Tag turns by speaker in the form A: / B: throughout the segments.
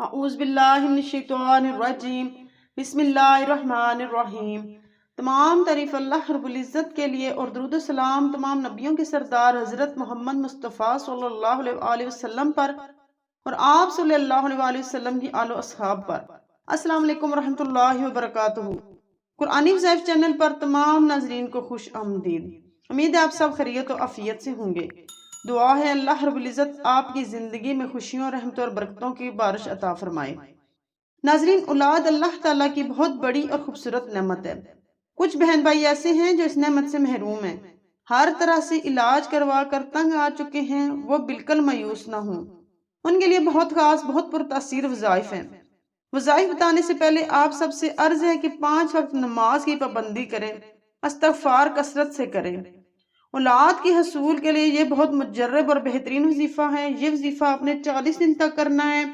A: اعوذ باللہ من الشیطان الرجیم بسم اللہ الرحمن الرحیم۔ تمام تعریف اللہ رب العزت کے لیے اور درود و سلام تمام نبیوں کے سردار حضرت محمد مصطفیٰ صلی اللہ علیہ وسلم پر اور آپ صلی اللہ علیہ وسلم کی آل و اصحاب پر۔ السلام علیکم ورحمۃ اللہ وبرکاتہ۔ قرآنی وظائف چینل پر تمام ناظرین کو خوش آمدید۔ امید ہے آپ سب خیریت و عافیت سے ہوں گے۔ دعا ہے اللہ رب العزت آپ کی زندگی میں خوشیوں، رحمتوں اور برکتوں کی بارش عطا فرمائے۔ ناظرین، اولاد اللہ تعالیٰ کی بہت بڑی اور خوبصورت نعمت ہے۔ کچھ بہن بھائی ایسے ہیں جو اس نعمت سے محروم ہیں، ہر طرح سے علاج کروا کر تنگ آ چکے ہیں، وہ بالکل مایوس نہ ہوں۔ ان کے لیے بہت خاص، بہت پرتاثیر وظائف ہیں۔ وظائف بتانے سے پہلے آپ سب سے عرض ہے کہ 5 وقت نماز کی پابندی کریں، استغفار کثرت سے کریں۔ اولاد کے حصول کے لیے یہ بہت مجرب اور بہترین وظیفہ ہے۔ یہ وظیفہ اپنے 40 دن تک کرنا ہے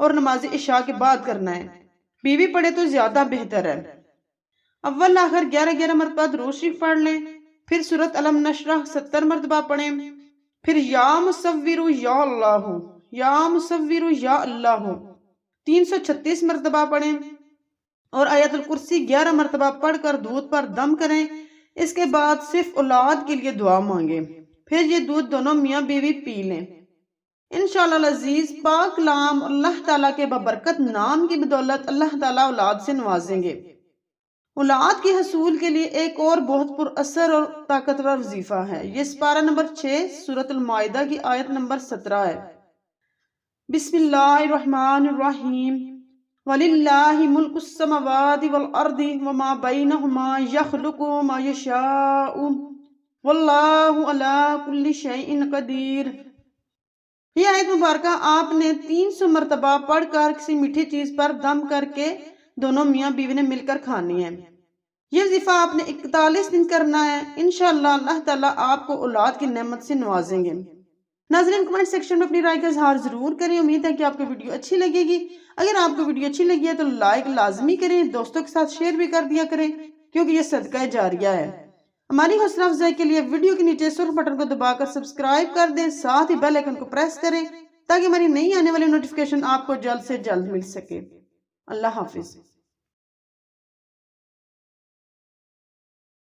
A: اور نماز عشاء کے بعد کرنا ہے۔ بیوی پڑھے تو زیادہ بہتر ہے۔ اول آخر 11 مرتبہ درود شریف پڑھ لیں، پھر سورۃ علم نشرح 70 مرتبہ پڑھیں، پھر یا مصور یا اللہ، یا مصور یا اللہ 336 مرتبہ پڑھیں اور آیت الکرسی 11 مرتبہ پڑھ کر دودھ پر دم کریں۔ اس کے بعد صرف اولاد کے لیے دعا مانگیں، پھر یہ دودھ دونوں میاں بیوی پی لیں۔ انشاءاللہ العزیز پاک کلام اللہ تعالیٰ کے ببرکت نام کی بدولت اللہ تعالیٰ اولاد سے نوازیں گے۔ اولاد کے حصول کے لیے ایک اور بہت پر اثر اور طاقتور وظیفہ ہے۔ یہ سپارہ نمبر 6 سورۃ المائدہ کی آیت نمبر 17 ہے۔ بسم اللہ الرحمن الرحیم۔ وَلِلَّهِ مُلْكُ السَّمَوَاتِ وَالْأَرْضِ وَمَا بَيْنَهُمَا يَخْلُقُ مَا يَشَاءُ وَاللَّهُ عَلَى كُلِّ شَيْءٍ قَدِيرٌ۔ یہ آیت مبارکہ آپ نے 300 مرتبہ پڑھ کر کسی میٹھی چیز پر دم کر کے دونوں میاں بیوی نے مل کر کھانی ہے۔ یہ وظیفہ آپ نے 41 دن کرنا ہے۔ انشاءاللہ اللہ تعالیٰ آپ کو اولاد کی نعمت سے نوازیں گے۔ ناظرین، کمنٹ سیکشن میں اپنی رائے کا اظہار ضرور کریں۔ امید ہے کہ آپ کو ویڈیو اچھی لگے گی۔ اگر آپ کو ویڈیو اچھی لگی ہے تو لائک لازمی کریں، دوستوں کے ساتھ شیئر بھی کر دیا کریں کیونکہ یہ صدقہ جاریہ ہے۔ ہماری حوصلہ افزائی کے لیے ویڈیو کے نیچے سرخ بٹن کو دبا کر سبسکرائب کر دیں، ساتھ ہی بیل آئیکن کو پریس کریں تاکہ ہماری نئی آنے والی نوٹیفیکیشن آپ کو جلد سے جلد مل سکے۔ اللہ حافظ۔